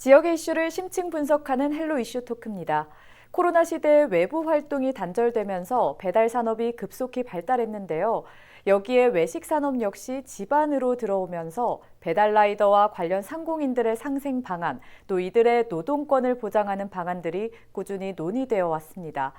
지역의 이슈를 심층 분석하는 헬로 이슈 토크입니다. 코로나 시대에 외부 활동이 단절되면서 배달 산업이 급속히 발달했는데요. 여기에 외식 산업 역시 집안으로 들어오면서 배달 라이더와 관련 상공인들의 상생 방안, 또 이들의 노동권을 보장하는 방안들이 꾸준히 논의되어 왔습니다.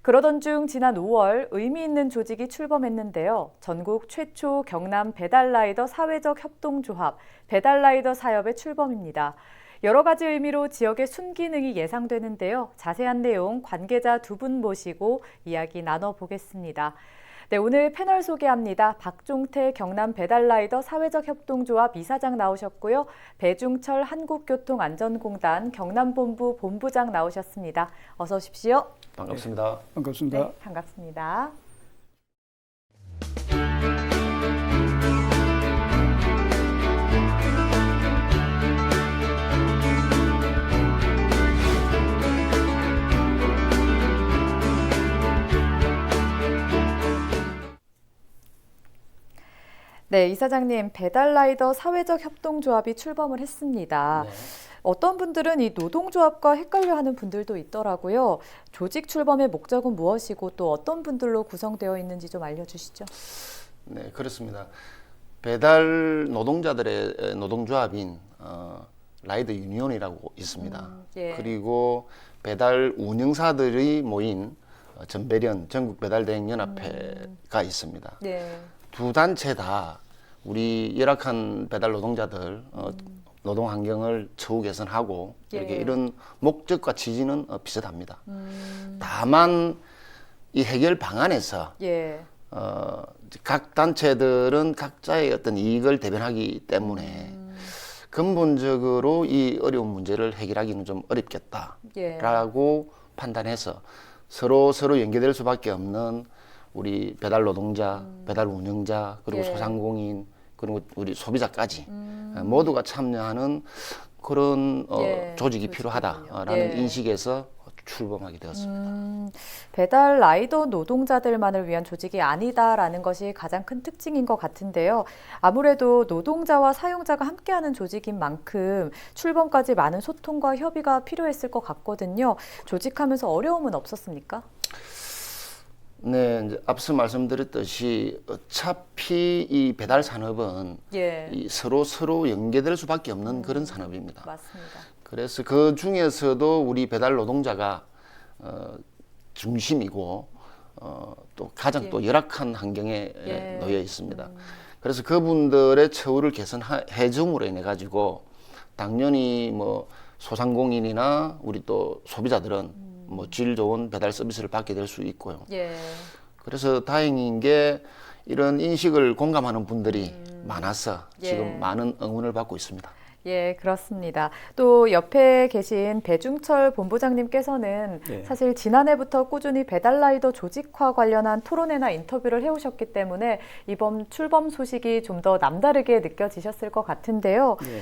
그러던 중 지난 5월 의미 있는 조직이 출범했는데요. 전국 최초 경남 배달라이더 사회적 협동조합, 배달라이더 사협의 출범입니다. 여러 가지 의미로 지역의 순기능이 예상되는데요. 자세한 내용 관계자 두 분 모시고 이야기 나눠보겠습니다. 네, 오늘 패널 소개합니다. 박종태 경남 배달라이더 사회적 협동조합 이사장 나오셨고요. 배중철 한국교통안전공단 경남본부 본부장 나오셨습니다. 어서 오십시오. 반갑습니다. 네, 반갑습니다. 네, 반갑습니다. 네, 이사장님, 배달라이더 사회적 협동조합이 출범을 했습니다. 네. 어떤 분들은 이 노동조합과 헷갈려하는 분들도 있더라고요. 조직 출범의 목적은 무엇이고 또 어떤 분들로 구성되어 있는지 좀 알려주시죠. 네, 그렇습니다. 배달 노동자들의 노동조합인 라이더 유니온이라고 있습니다. 예. 그리고 배달 운영사들이 모인 전배련 전국배달대행연합회가 있습니다. 네. 두 단체 다 우리 열악한 배달 노동자들 노동 환경을 처우 개선하고 예. 이렇게 이런 목적과 취지는 비슷합니다. 다만 이 해결 방안에서 예. 각 단체들은 각자의 어떤 이익을 대변하기 때문에 근본적으로 이 어려운 문제를 해결하기는 좀 어렵겠다라고 판단해서 서로 연계될 수밖에 없는 우리 배달 노동자, 배달 운영자, 그리고 예. 소상공인, 그리고 우리 소비자까지 모두가 참여하는 그런 예, 조직이 조직이군요. 필요하다라는 예. 인식에서 출범하게 되었습니다. 배달 라이더 노동자들만을 위한 조직이 아니다라는 것이 가장 큰 특징인 것 같은데요. 아무래도 노동자와 사용자가 함께하는 조직인 만큼 출범까지 많은 소통과 협의가 필요했을 것 같거든요. 조직하면서 어려움은 없었습니까? 네, 이제 앞서 말씀드렸듯이 어차피 이 배달 산업은 예. 이 서로 연계될 수밖에 없는 그런 산업입니다. 맞습니다. 그래서 그 중에서도 우리 배달 노동자가 중심이고 또 가장 또 열악한 환경에 예. 놓여 있습니다. 그래서 그분들의 처우를 개선해 줌으로 인해 가지고 당연히 뭐 소상공인이나 우리 또 소비자들은 뭐 질 좋은 배달 서비스를 받게 될 수 있고요. 예. 그래서 다행인 게 이런 인식을 공감하는 분들이 많아서 예. 지금 많은 응원을 받고 있습니다. 예, 그렇습니다. 또 옆에 계신 배중철 본부장님께서는 네. 사실 지난해부터 꾸준히 배달라이더 조직화 관련한 토론회나 인터뷰를 해오셨기 때문에 이번 출범 소식이 좀 더 남다르게 느껴지셨을 것 같은데요. 네.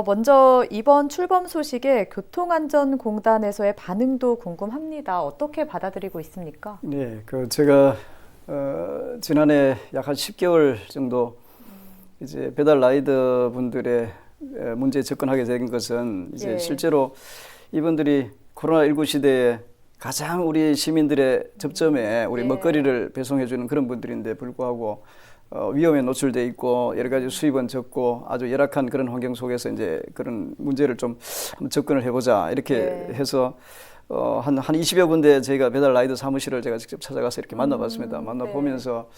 먼저 이번 출범 소식에 교통안전공단에서의 반응도 궁금합니다. 어떻게 받아들이고 있습니까? 네, 제가 지난해 약 한 10개월 정도 이제 배달 라이더 분들의 문제에 접근하게 된 것은 이제 예. 실제로 이분들이 코로나19 시대에 가장 우리 시민들의 접점에 우리 예. 먹거리를 배송해주는 그런 분들인데 불구하고 위험에 노출돼 있고 여러 가지 수입은 적고 아주 열악한 그런 환경 속에서 이제 그런 문제를 좀 한번 접근을 해보자 이렇게 예. 해서 한 20여 군데 저희가 배달 라이더 사무실을 제가 직접 찾아가서 이렇게 만나봤습니다. 만나보면서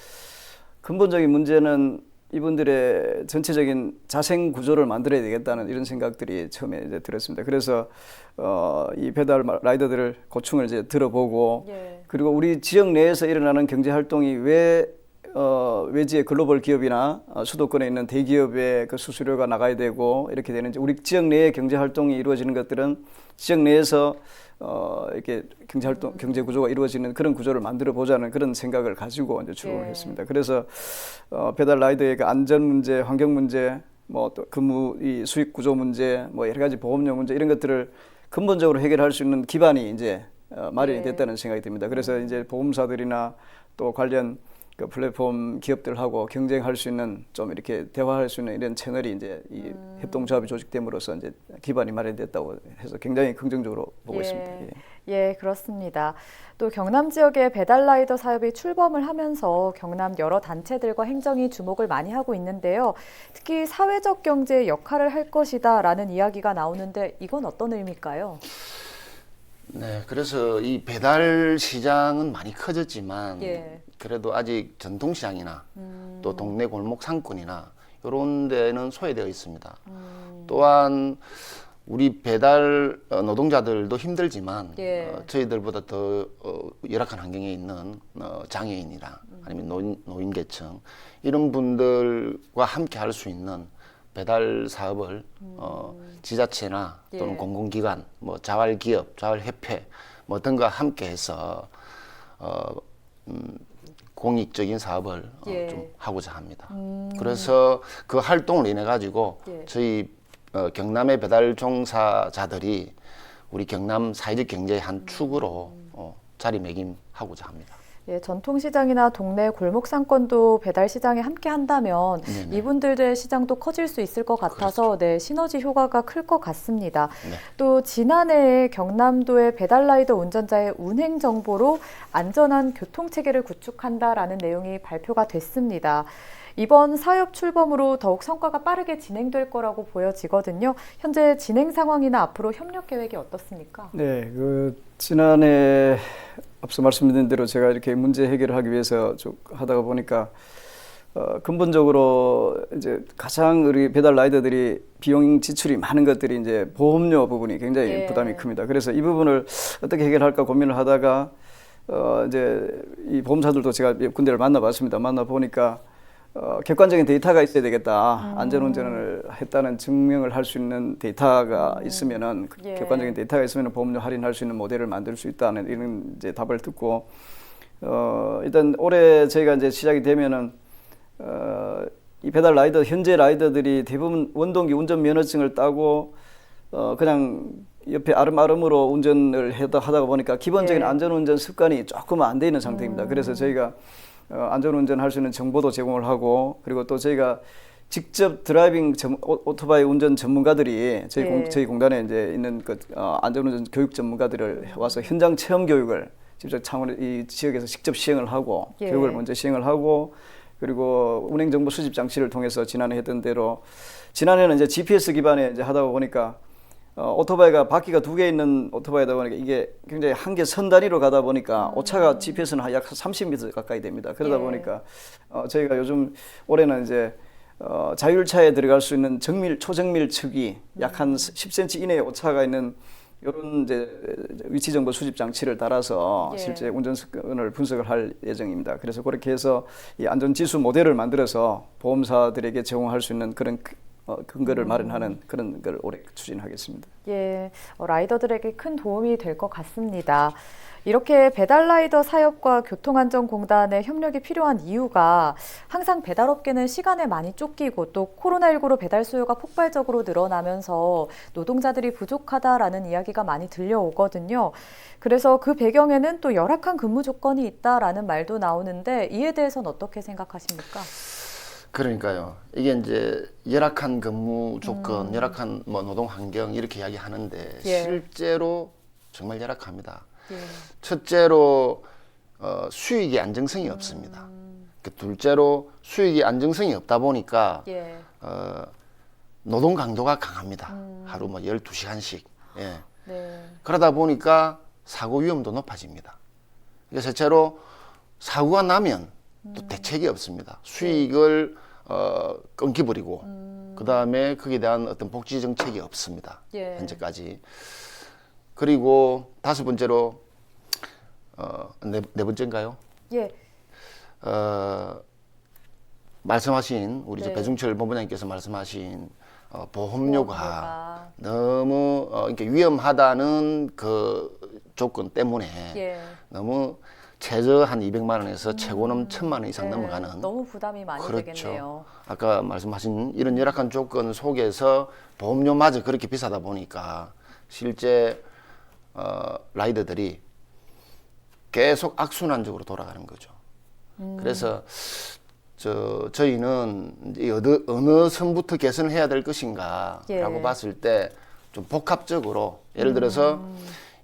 근본적인 문제는 이분들의 전체적인 자생 구조를 만들어야 되겠다는 이런 생각들이 처음에 이제 들었습니다. 그래서 이 배달 라이더들을 고충을 이제 들어보고 예. 그리고 우리 지역 내에서 일어나는 경제 활동이 왜 외지의 글로벌 기업이나 수도권에 있는 대기업의 그 수수료가 나가야 되고 이렇게 되는지 우리 지역 내의 경제 활동이 이루어지는 것들은 지역 내에서 이렇게 경제 구조가 이루어지는 그런 구조를 만들어 보자는 그런 생각을 가지고 이제 출범을 했습니다. 그래서 배달 라이더의 그 안전 문제, 환경 문제, 뭐 또 근무 이 수익 구조 문제, 뭐 여러 가지 보험료 문제 이런 것들을 근본적으로 해결할 수 있는 기반이 이제 마련이 됐다는 생각이 듭니다. 그래서 이제 보험사들이나 또 관련 그 플랫폼 기업들하고 경쟁할 수 있는 좀 이렇게 대화할 수 있는 이런 채널이 이제 이 협동조합이 조직됨으로써 이제 기반이 마련됐다고 해서 굉장히 긍정적으로 보고 예. 있습니다. 예. 예, 그렇습니다. 또 경남 지역의 배달라이더 사업이 출범을 하면서 경남 여러 단체들과 행정이 주목을 많이 하고 있는데요. 특히 사회적 경제의 역할을 할 것이다라는 이야기가 나오는데 이건 어떤 의미일까요? 네, 그래서 이 배달 시장은 많이 커졌지만 예. 그래도 아직 전통 시장이나 또 동네 골목 상권이나 이런 데는 소외되어 있습니다. 또한 우리 배달 노동자들도 힘들지만 예. 저희들보다 더 열악한 환경에 있는 장애인이나 아니면 노인 계층 이런 분들과 함께 할 수 있는 배달 사업을 지자체나 또는 예. 공공기관, 뭐 자활기업, 자활협회 뭐 등과 함께해서 공익적인 사업을 예. 좀 하고자 합니다. 그래서 그 활동을 인해 가지고 예. 저희 경남의 배달 종사자들이 우리 경남 사회적 경제의 한 축으로 자리매김하고자 합니다. 예, 전통시장이나 동네 골목 상권도 배달 시장에 함께 한다면 네네. 이분들의 시장도 커질 수 있을 것 같아서 네, 시너지 효과가 클 것 같습니다. 네. 또 지난해에 경남도의 배달라이더 운전자의 운행 정보로 안전한 교통체계를 구축한다라는 내용이 발표가 됐습니다. 이번 사업 출범으로 더욱 성과가 빠르게 진행될 거라고 보여지거든요. 현재 진행 상황이나 앞으로 협력 계획이 어떻습니까? 네, 그 지난해 앞서 말씀드린 대로 제가 이렇게 문제 해결을 하기 위해서 쭉 하다가 보니까 근본적으로 이제 가장 우리 배달 라이더들이 비용 지출이 많은 것들이 이제 보험료 부분이 굉장히 예. 부담이 큽니다. 그래서 이 부분을 어떻게 해결할까 고민을 하다가 이제 이 보험사들도 제가 몇 군데를 만나봤습니다. 만나보니까 객관적인 데이터가 있어야 되겠다. 안전운전을 했다는 증명을 할 수 있는 데이터가 있으면은 예. 객관적인 데이터가 있으면 보험료 할인할 수 있는 모델을 만들 수 있다는 이런 이제 답을 듣고 일단 올해 저희가 이제 시작이 되면은 이 배달 라이더 현재 라이더들이 대부분 원동기 운전 면허증을 따고 그냥 옆에 아름아름으로 운전을 하다가 보니까 기본적인 예. 안전운전 습관이 조금 안 돼 있는 상태입니다. 그래서 저희가 안전운전 할 수 있는 정보도 제공을 하고 그리고 또 저희가 직접 드라이빙 오토바이 운전 전문가들이 예. 저희 공단에 이제 있는 그 안전운전 교육 전문가들을 와서 현장 체험 교육을 직접 이 지역에서 직접 시행을 하고 예. 교육을 먼저 시행을 하고 그리고 운행 정보 수집 장치를 통해서 지난해 했던 대로 지난해는 이제 GPS 기반에 이제 하다 보니까 오토바이가 바퀴가 2개 있는 오토바이다 보니까 이게 굉장히 한 개 선 단위로 가다 보니까 오차가 GPS는 약 30m 가까이 됩니다. 그러다 예. 보니까 저희가 요즘 올해는 이제 자율차에 들어갈 수 있는 초정밀 측이 약 한 10cm 이내에 오차가 있는 이런 이제 위치 정보 수집 장치를 달아서 예. 실제 운전 습관을 분석을 할 예정입니다. 그래서 그렇게 해서 이 안전 지수 모델을 만들어서 보험사들에게 제공할 수 있는 그런 근거를 마련하는 그런 걸 올해 추진하겠습니다. 예, 라이더들에게 큰 도움이 될 것 같습니다. 이렇게 배달라이더 사업과 교통안전공단의 협력이 필요한 이유가 항상 배달업계는 시간에 많이 쫓기고 또 코로나19로 배달 수요가 폭발적으로 늘어나면서 노동자들이 부족하다라는 이야기가 많이 들려오거든요. 그래서 그 배경에는 또 열악한 근무 조건이 있다라는 말도 나오는데 이에 대해서는 어떻게 생각하십니까? 그러니까요. 이게 이제 열악한 근무 조건, 열악한 뭐 노동 환경 이렇게 이야기하는데 예. 실제로 정말 열악합니다. 예. 첫째로 수익의 안정성이 없습니다. 그 둘째로 수익이 안정성이 없다 보니까 예. 노동 강도가 강합니다. 하루 뭐 12시간씩. 예. 네. 그러다 보니까 사고 위험도 높아집니다. 그러니까 셋째로 사고가 나면 또 대책이 없습니다. 수익을 끊기버리고 그 다음에 거기에 대한 어떤 복지 정책이 없습니다. 예. 현재까지. 그리고 다섯 번째로 네 번째인가요? 예. 말씀하신 우리 네. 배중철 본부장님께서 말씀하신 보험료가 보험료가. 너무 이렇게 위험하다는 그 조건 때문에 예. 너무 최저 한 200만 원에서 최고는 1000만 원 이상 네, 넘어가는 너무 부담이 많이 그렇죠. 되겠네요. 아까 말씀하신 이런 열악한 조건 속에서 보험료마저 그렇게 비싸다 보니까 실제 라이더들이 계속 악순환적으로 돌아가는 거죠. 그래서 저희는 이제 어느 선부터 개선을 해야 될 것인가라고 예. 봤을 때 좀 복합적으로 예를 들어서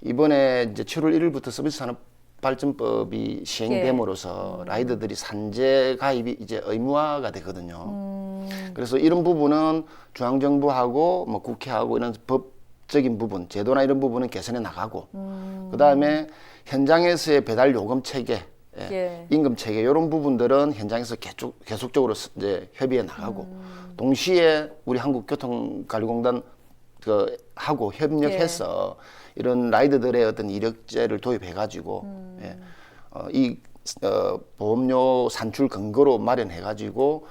이번에 이제 7월 1일부터 서비스 산업 발전법이 시행됨으로써 라이더들이 산재 가입이 이제 의무화가 되거든요. 그래서 이런 부분은 중앙정부하고 뭐 국회하고 이런 법적인 부분, 제도나 이런 부분은 개선해 나가고, 그 다음에 현장에서의 배달 요금 체계, 임금 체계 이런 부분들은 현장에서 계속적으로 이제 협의해 나가고, 동시에 우리 한국교통관리공단 하고 협력해서 이런 라이더들의 어떤 이력제를 도입해가지고 보험료 산출 근거로 마련해가지고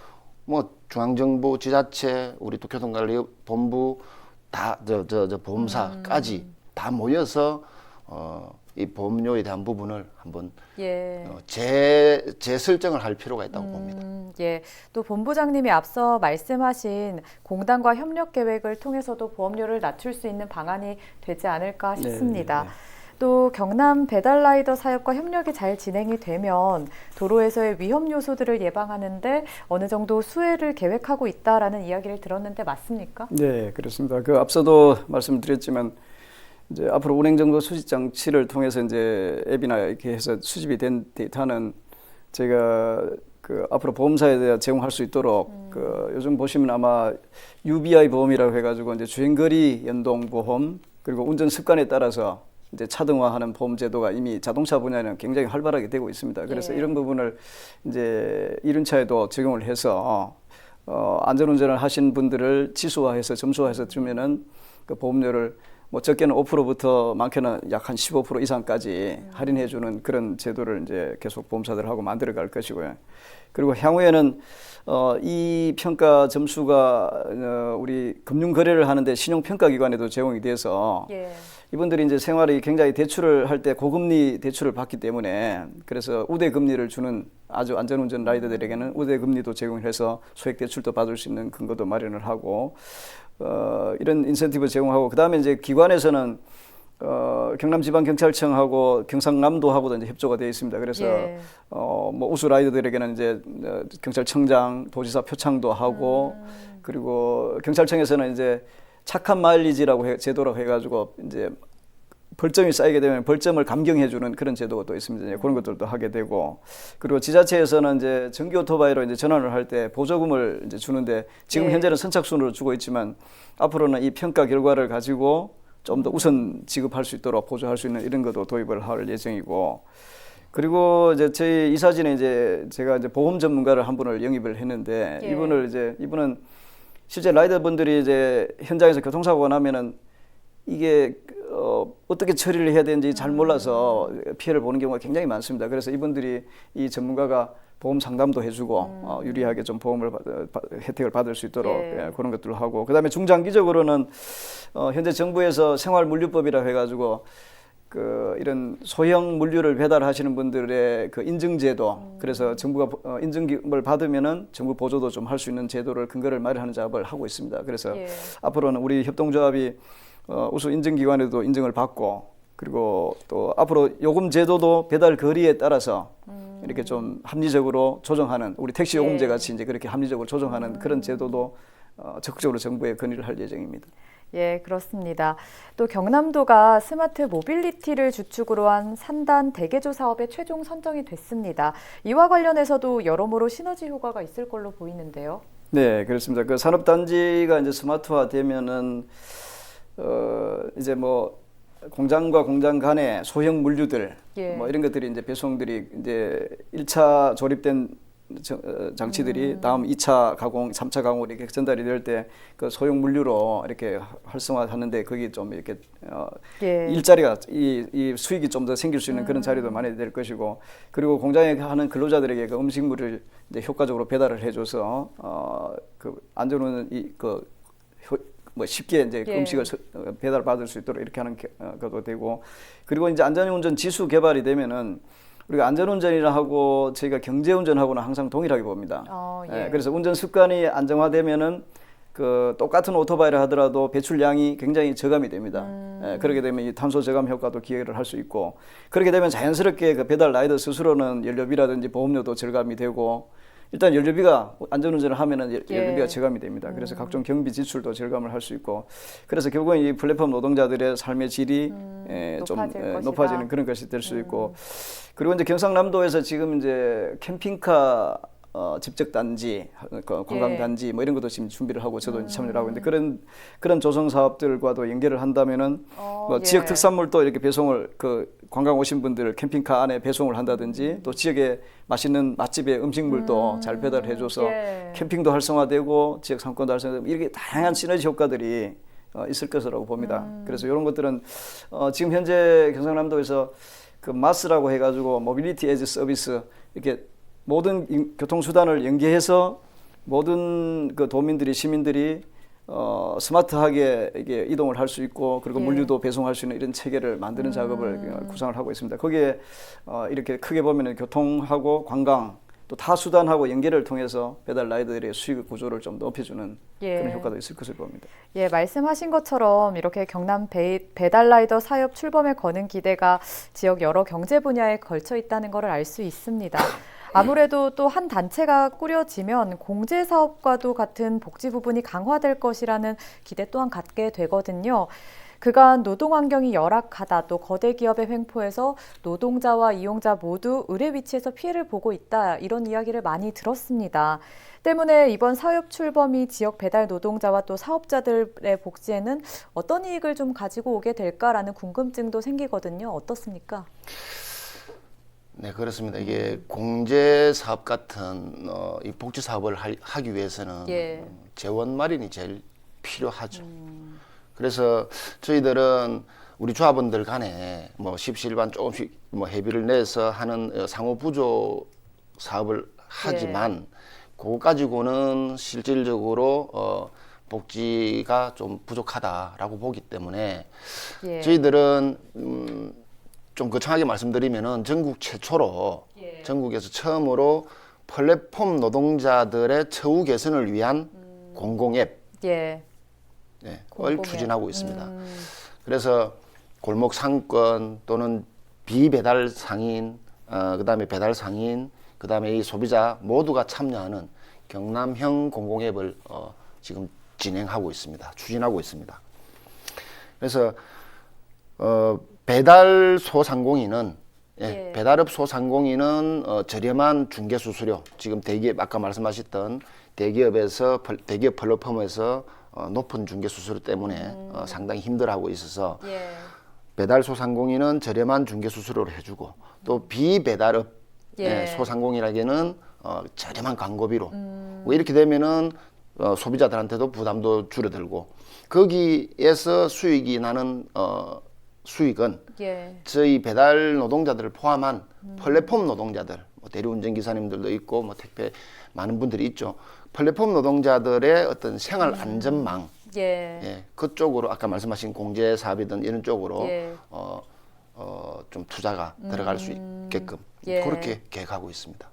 뭐 중앙정부, 지자체, 우리 또 교통관리본부 다 보험사까지 다 모여서 이 보험료에 대한 부분을 한번 재설정을 할 필요가 있다고 봅니다. 예, 또 본부장님이 앞서 말씀하신 공단과 협력 계획을 통해서도 보험료를 낮출 수 있는 방안이 되지 않을까 싶습니다. 네. 또 경남 배달라이더 사업과 협력이 잘 진행이 되면 도로에서의 위험 요소들을 예방하는데 어느 정도 수혜를 계획하고 있다라는 이야기를 들었는데 맞습니까? 네, 그렇습니다. 그 앞서도 말씀드렸지만 이제 앞으로 운행정보 수집 장치를 통해서 이제 앱이나 이렇게 해서 수집이 된 데이터는 제가 그 앞으로 보험사에 대해 제공할 수 있도록 그 요즘 보시면 아마 UBI 보험이라고 해가지고 이제 주행거리 연동 보험 그리고 운전 습관에 따라서 이제 차등화하는 보험 제도가 이미 자동차 분야에는 굉장히 활발하게 되고 있습니다. 그래서 이런 부분을 이제 이륜차에도 적용을 해서 안전운전을 하신 분들을 지수화해서 점수화해서 주면은 그 보험료를 뭐 적게는 5%부터 많게는 약 한 15% 이상까지 할인해 주는 그런 제도를 이제 계속 보험사들하고 만들어 갈 것이고요. 그리고 향후에는 이 평가 점수가 우리 금융 거래를 하는데 신용 평가 기관에도 제공이 돼서 이분들이 이제 생활이 굉장히 대출을 할 때 고금리 대출을 받기 때문에 그래서 우대 금리를 주는 아주 안전운전 라이더들에게는 우대 금리도 제공해서 소액 대출도 받을 수 있는 근거도 마련을 하고 이런 인센티브 제공하고 그다음에 이제 기관에서는 경남지방경찰청하고 경상남도하고도 이제 협조가 되어 있습니다. 그래서 뭐 우수 라이더들에게는 이제 경찰청장, 도지사 표창도 하고 그리고 경찰청에서는 이제 착한 마일리지라고 제도라고 해가지고 이제 벌점이 쌓이게 되면 벌점을 감경해주는 그런 제도가 또 있습니다. 이제 그런 것들도 하게 되고 그리고 지자체에서는 이제 전기 오토바이로 이제 전환을 할 때 보조금을 이제 주는데 지금 현재는 선착순으로 주고 있지만 앞으로는 이 평가 결과를 가지고 좀 더 우선 지급할 수 있도록 보조할 수 있는 이런 것도 도입을 할 예정이고 그리고 이제 저희 이사진에 이제 제가 이제 보험 전문가를 한 분을 영입을 했는데 이분은 실제 라이더분들이 이제 현장에서 교통사고가 나면은 이게 어떻게 처리를 해야 되는지 잘 몰라서 피해를 보는 경우가 굉장히 많습니다. 그래서 이분들이 이 전문가가 보험 상담도 해주고 유리하게 좀 보험을 혜택을 받을 수 있도록 그런 것들을 하고 그다음에 중장기적으로는 현재 정부에서 생활물류법이라 해가지고 그 이런 소형 물류를 배달하시는 분들의 그 인증제도 그래서 정부가 인증을 받으면은 정부 보조도 좀 할 수 있는 제도를 근거를 마련하는 작업을 하고 있습니다. 그래서 앞으로는 우리 협동조합이 우수 인증기관에도 인증을 받고 그리고 또 앞으로 요금 제도도 배달 거리에 따라서 이렇게 좀 합리적으로 조정하는 우리 택시 요금제 같이 이제 그렇게 합리적으로 조정하는 그런 제도도 적극적으로 정부에 건의를 할 예정입니다. 예, 그렇습니다. 또 경남도가 스마트 모빌리티를 주축으로 한 3단 대개조 사업에 최종 선정이 됐습니다. 이와 관련해서도 여러모로 시너지 효과가 있을 걸로 보이는데요. 네, 그렇습니다. 그 산업단지가 이제 스마트화 되면은 이제 뭐 공장과 공장 간의 소형 물류들 뭐 이런 것들이 이제 배송들이 이제 1차 조립된 장치들이 다음 2차 가공, 3차 가공으로 이렇게 전달이 될 때 그 소형 물류로 이렇게 활성화하는데 거기 좀 이렇게 일자리가 이 수익이 좀 더 생길 수 있는 그런 자리도 많이 될 것이고 그리고 공장에 하는 근로자들에게 그 음식물을 이제 효과적으로 배달을 해줘서 그 안전은 뭐 쉽게 이제 음식을 배달 받을 수 있도록 이렇게 하는 것도 되고 그리고 이제 안전운전 지수 개발이 되면은 우리가 안전운전이라 하고 저희가 경제운전하고는 항상 동일하게 봅니다. 그래서 운전 습관이 안정화되면은 그 똑같은 오토바이를 하더라도 배출량이 굉장히 저감이 됩니다. 그렇게 되면 이 탄소 저감 효과도 기여를 할 수 있고, 그렇게 되면 자연스럽게 그 배달 라이더 스스로는 연료비라든지 보험료도 절감이 되고, 일단 연료비가 안전운전을 하면은 연료비가 절감이 됩니다. 그래서 각종 경비 지출도 절감을 할 수 있고, 그래서 결국은 이 플랫폼 노동자들의 삶의 질이 좀 높아지는 그런 것이 될 수 있고, 그리고 이제 경상남도에서 지금 이제 캠핑카 집적 단지, 관광 단지 뭐 이런 것도 지금 준비를 하고 저도 이제 참여를 하고 있는데, 그런 조성 사업들과도 연계를 한다면은 뭐 지역 특산물도 이렇게 배송을 관광 오신 분들 캠핑카 안에 배송을 한다든지, 또 지역에 맛있는 맛집의 음식물도 잘 배달해줘서 캠핑도 활성화되고 지역 상권도 활성화되고, 이렇게 다양한 시너지 효과들이 있을 것이라고 봅니다. 그래서 이런 것들은 지금 현재 경상남도에서 그 마스라고 해가지고 모빌리티 에즈 서비스, 이렇게 모든 교통수단을 연계해서 모든 그 도민들이, 시민들이 스마트하게 이게 이동을 할 수 있고, 그리고 물류도 배송할 수 있는 이런 체계를 만드는 작업을 구상을 하고 있습니다. 거기에 이렇게 크게 보면은 교통하고 관광, 또 타 수단하고 연계를 통해서 배달 라이더들의 수익 구조를 좀 높여주는 그런 효과도 있을 것을 봅니다. 예, 말씀하신 것처럼 이렇게 경남 배달 라이더 사업 출범에 거는 기대가 지역 여러 경제 분야에 걸쳐 있다는 것을 알 수 있습니다. 아무래도 또 한 단체가 꾸려지면 공제 사업과도 같은 복지 부분이 강화될 것이라는 기대 또한 갖게 되거든요. 그간 노동 환경이 열악하다, 또 거대 기업의 횡포에서 노동자와 이용자 모두 의뢰 위치에서 피해를 보고 있다, 이런 이야기를 많이 들었습니다. 때문에 이번 사업 출범이 지역 배달 노동자와 또 사업자들의 복지에는 어떤 이익을 좀 가지고 오게 될까라는 궁금증도 생기거든요. 어떻습니까? 네, 그렇습니다. 이게 공제 사업 같은 이 복지 사업을 하기 위해서는 재원 마련이 제일 필요하죠. 그래서 저희들은 우리 조합원들 간에 뭐 십시일반 조금씩 뭐 회비를 내서 하는 상호 부조 사업을 하지만 그거 가지고는 실질적으로 복지가 좀 부족하다라고 보기 때문에 저희들은 좀 거창하게 말씀드리면은 전국 최초로 전국에서 처음으로 플랫폼 노동자들의 처우 개선을 위한 공공앱 을 추진하고 있습니다. 그래서 골목 상권 또는 비배달 상인, 그다음에 배달 상인, 그다음에 이 소비자 모두가 참여하는 경남형 공공앱을 지금 진행하고 있습니다. 추진하고 있습니다. 그래서 배달 소상공인은 배달업 소상공인은 저렴한 중개 수수료, 지금 대기업 아까 말씀하셨던 대기업에서 대기업 플랫폼에서 높은 중개 수수료 때문에 상당히 힘들어하고 있어서 배달 소상공인은 저렴한 중개 수수료를 해주고, 또 비배달업 소상공인에게는 저렴한 광고비로 뭐 이렇게 되면은 소비자들한테도 부담도 줄어들고, 거기에서 수익이 나는 수익은 저희 배달 노동자들을 포함한 플랫폼 노동자들, 뭐 대리운전 기사님들도 있고 뭐 택배 많은 분들이 있죠. 플랫폼 노동자들의 어떤 생활 안전망, 그쪽으로 아까 말씀하신 공제 사업이든 이런 쪽으로 좀 투자가 들어갈 수 있게끔 그렇게 계획하고 있습니다.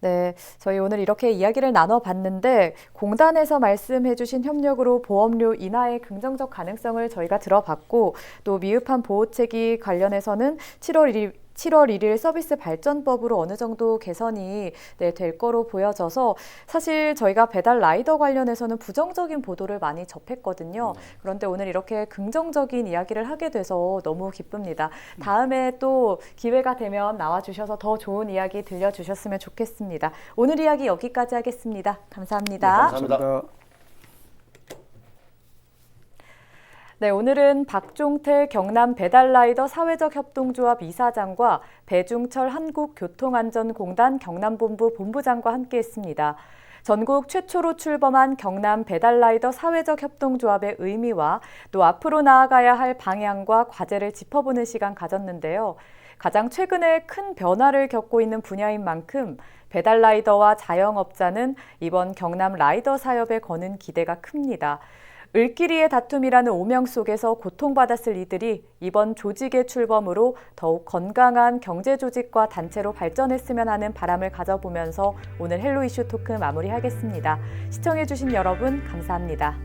네, 저희 오늘 이렇게 이야기를 나눠봤는데, 공단에서 말씀해주신 협력으로 보험료 인하의 긍정적 가능성을 저희가 들어봤고, 또 미흡한 보호책이 관련해서는 7월 1일 서비스 발전법으로 어느 정도 개선이 될 거로 보여져서, 사실 저희가 배달 라이더 관련해서는 부정적인 보도를 많이 접했거든요. 그런데 오늘 이렇게 긍정적인 이야기를 하게 돼서 너무 기쁩니다. 다음에 또 기회가 되면 나와주셔서 더 좋은 이야기 들려주셨으면 좋겠습니다. 오늘 이야기 여기까지 하겠습니다. 감사합니다. 감사합니다. 네, 오늘은 박종태 경남 배달라이더 사회적 협동조합 이사장과 배중철 한국교통안전공단 경남본부 본부장과 함께했습니다. 전국 최초로 출범한 경남 배달라이더 사회적 협동조합의 의미와 또 앞으로 나아가야 할 방향과 과제를 짚어보는 시간 가졌는데요. 가장 최근에 큰 변화를 겪고 있는 분야인 만큼 배달라이더와 자영업자는 이번 경남 라이더 사업에 거는 기대가 큽니다. 을끼리의 다툼이라는 오명 속에서 고통받았을 이들이 이번 조직의 출범으로 더욱 건강한 경제 조직과 단체로 발전했으면 하는 바람을 가져보면서 오늘 헬로 이슈 토크 마무리하겠습니다. 시청해주신 여러분 감사합니다.